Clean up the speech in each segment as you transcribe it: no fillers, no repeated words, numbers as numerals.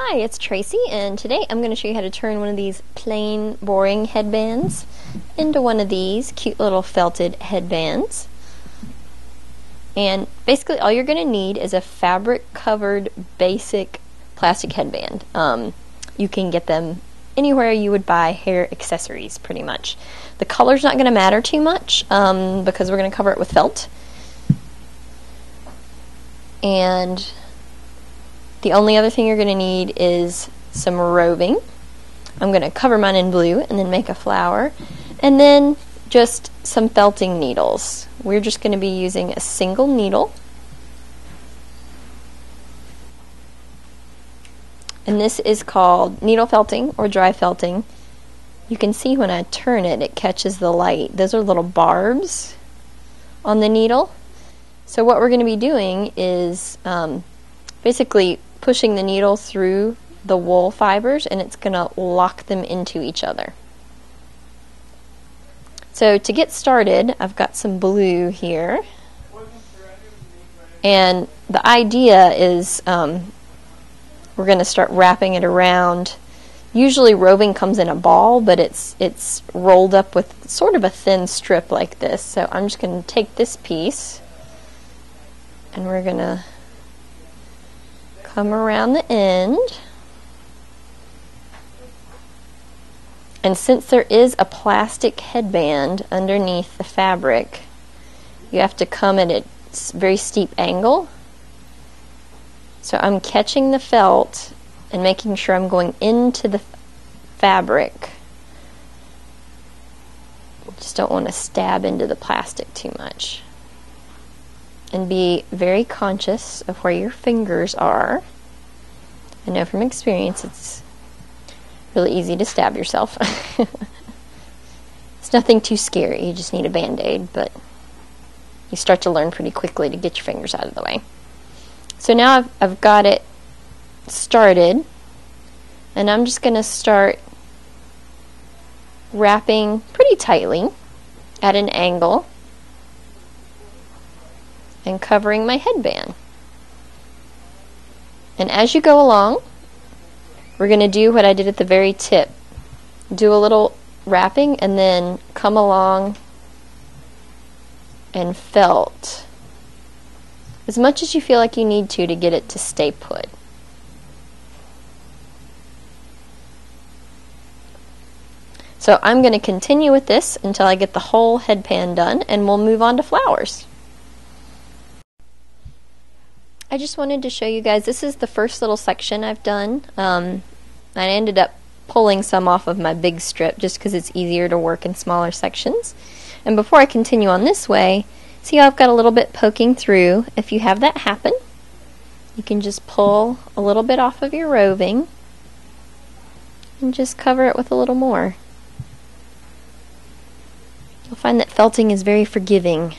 Hi, it's Tracy, and today I'm going to show you how to turn one of these plain, boring headbands into one of these cute little felted headbands. And basically all you're going to need is a fabric-covered basic plastic headband. You can get them anywhere you would buy hair accessories, pretty much. The color's not going to matter too much because we're going to cover it with felt. And the only other thing you're going to need is some roving. I'm going to cover mine in blue and then make a flower. And then just some felting needles. We're just going to be using a single needle. And this is called needle felting or dry felting. You can see when I turn it, it catches the light. Those are little barbs on the needle. So what we're going to be doing is basically pushing the needle through the wool fibers, and it's going to lock them into each other. So to get started, I've got some blue here, and the idea is we're going to start wrapping it around. Usually roving comes in a ball, but it's rolled up with sort of a thin strip like this. So I'm just going to take this piece and we're going to come around the end, and since there is a plastic headband underneath the fabric, you have to come at a very steep angle. So I'm catching the felt and making sure I'm going into the fabric. Just don't want to stab into the plastic too much. And be very conscious of where your fingers are. I know from experience it's really easy to stab yourself. It's nothing too scary, you just need a band-aid, but you start to learn pretty quickly to get your fingers out of the way. So now I've got it started, and I'm just going to start wrapping pretty tightly at an angle and covering my headband. And as you go along, we're going to do what I did at the very tip. Do a little wrapping and then come along and felt as much as you feel like you need to get it to stay put. So I'm going to continue with this until I get the whole headband done, and we'll move on to flowers. I just wanted to show you guys, this is the first little section I've done. I ended up pulling some off of my big strip just because it's easier to work in smaller sections. And before I continue on this way, see how I've got a little bit poking through? If you have that happen, you can just pull a little bit off of your roving and just cover it with a little more. You'll find that felting is very forgiving.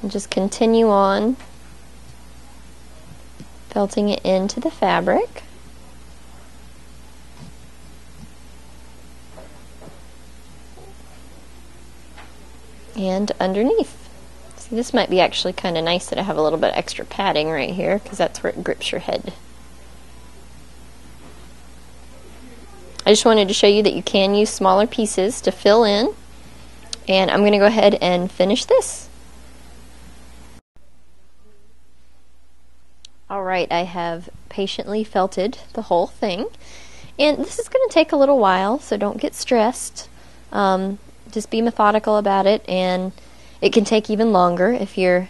And just continue on felting it into the fabric. And underneath. See, this might be actually kind of nice that I have a little bit extra padding right here because that's where it grips your head. I just wanted to show you that you can use smaller pieces to fill in, and I'm going to go ahead and finish this. Alright, I have patiently felted the whole thing, and this is going to take a little while, so don't get stressed. Just be methodical about it, and it can take even longer if you're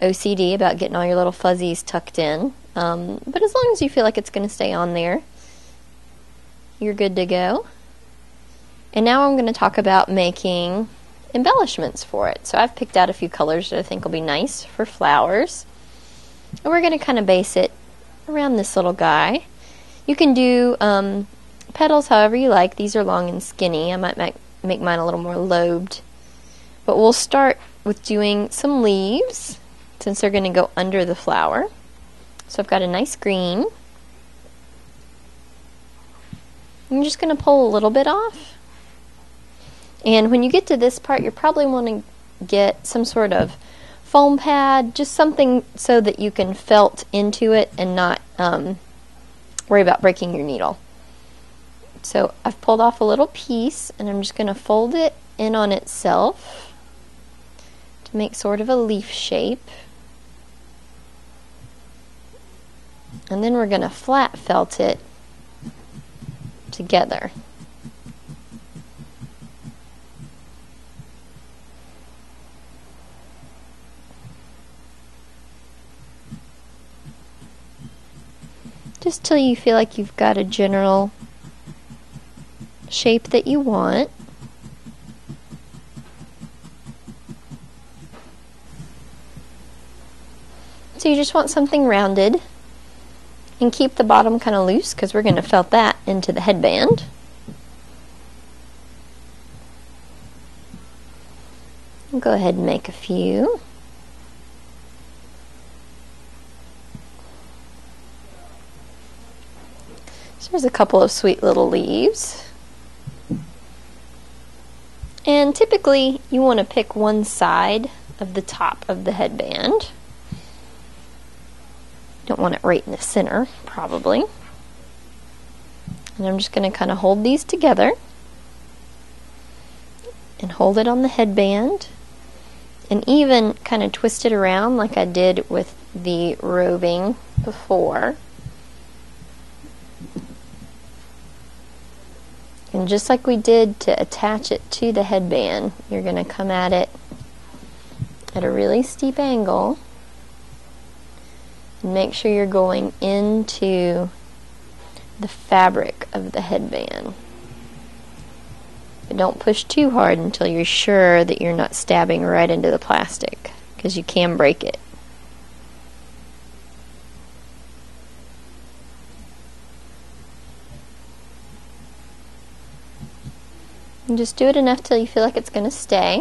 OCD about getting all your little fuzzies tucked in. But as long as you feel like it's going to stay on there, you're good to go. And now I'm going to talk about making embellishments for it. So I've picked out a few colors that I think will be nice for flowers. And we're going to kind of base it around this little guy. You can do petals however you like. These are long and skinny. I might make mine a little more lobed. But we'll start with doing some leaves since they're going to go under the flower. So I've got a nice green. I'm just going to pull a little bit off. And when you get to this part, you're probably wanting to get some sort of foam pad, just something so that you can felt into it and not worry about breaking your needle. So I've pulled off a little piece, and I'm just going to fold it in on itself to make sort of a leaf shape. And then we're going to flat felt it together. Just till you feel like you've got a general shape that you want. So you just want something rounded, and keep the bottom kind of loose because we're going to felt that into the headband. I'll go ahead and make a few. So there's a couple of sweet little leaves. And typically you want to pick one side of the top of the headband. You don't want it right in the center, probably. And I'm just going to kind of hold these together and hold it on the headband, and even kind of twist it around like I did with the roving before. And just like we did to attach it to the headband, you're going to come at it at a really steep angle and make sure you're going into the fabric of the headband. But don't push too hard until you're sure that you're not stabbing right into the plastic, because you can break it. And just do it enough till you feel like it's going to stay.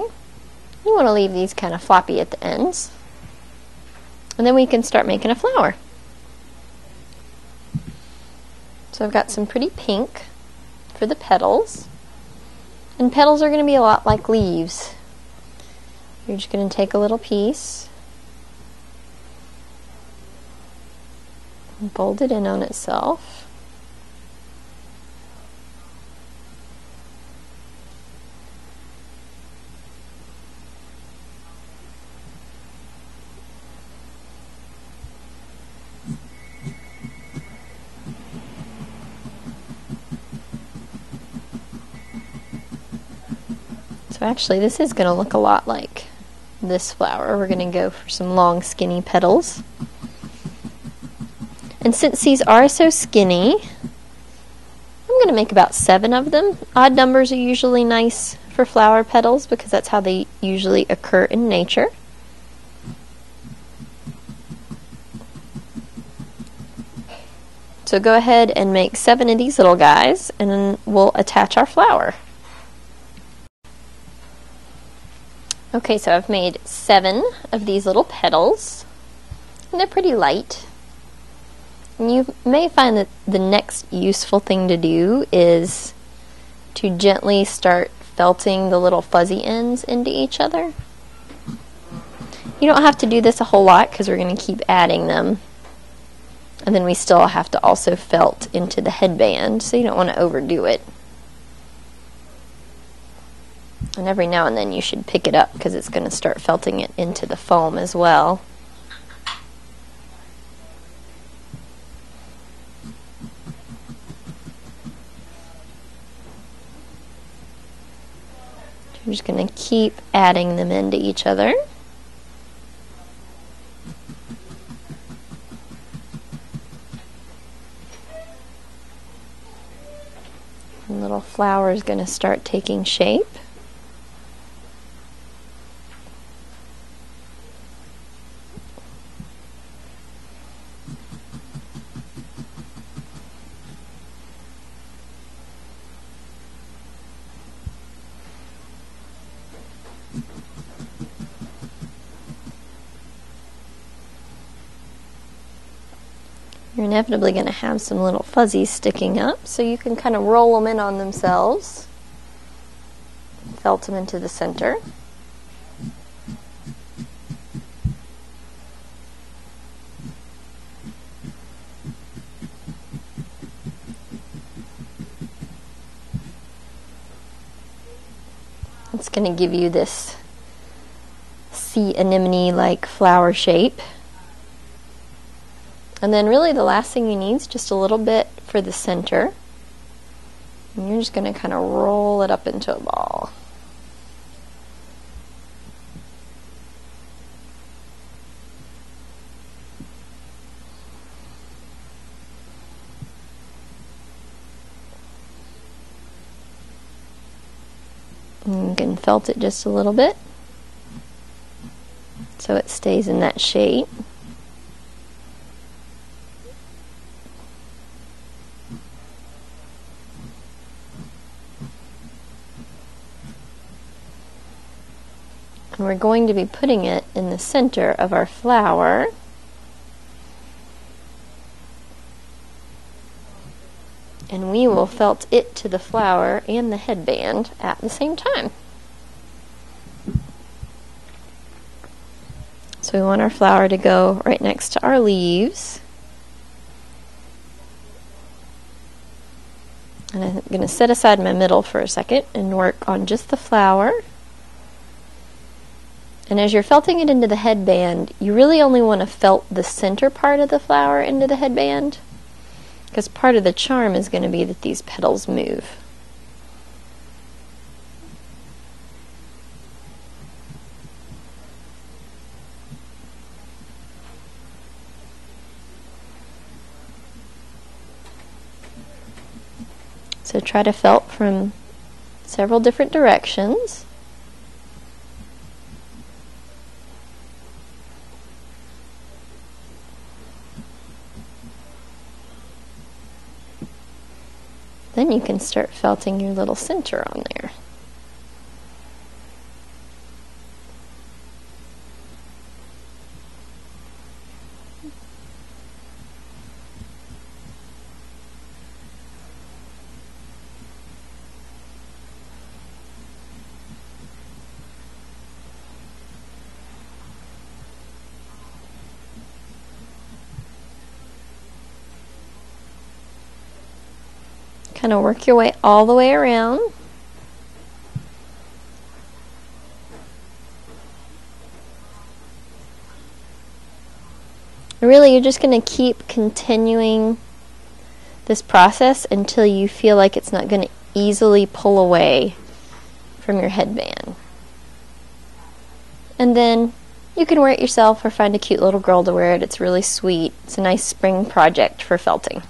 You want to leave these kind of floppy at the ends. And then we can start making a flower. So I've got some pretty pink for the petals. And petals are going to be a lot like leaves. You're just going to take a little piece and fold it in on itself. So actually this is going to look a lot like this flower. We're going to go for some long skinny petals. And since these are so skinny, I'm going to make about 7 of them. Odd numbers are usually nice for flower petals because that's how they usually occur in nature. So go ahead and make 7 of these little guys, and then we'll attach our flower. Okay, so I've made 7 of these little petals, and they're pretty light. And you may find that the next useful thing to do is to gently start felting the little fuzzy ends into each other. You don't have to do this a whole lot because we're going to keep adding them. And then we still have to also felt into the headband, so you don't want to overdo it. And every now and then you should pick it up because it's going to start felting it into the foam as well. I'm just going to keep adding them into each other. And little flower is going to start taking shape. You're inevitably going to have some little fuzzies sticking up, so you can kind of roll them in on themselves felt them into the center. It's going to give you this sea anemone-like flower shape. And then really the last thing you need is just a little bit for the center. And you're just going to kind of roll it up into a ball. And you can felt it just a little bit so it stays in that shape. And we're going to be putting it in the center of our flower. And we will felt it to the flower and the headband at the same time. So we want our flower to go right next to our leaves. And I'm going to set aside my middle for a second and work on just the flower. And as you're felting it into the headband, you really only want to felt the center part of the flower into the headband, because part of the charm is going to be that these petals move. So try to felt from several different directions. Then you can start felting your little center on there. Kind of work your way all the way around. Really, you're just going to keep continuing this process until you feel like it's not going to easily pull away from your headband. And then you can wear it yourself or find a cute little girl to wear it. It's really sweet. It's a nice spring project for felting.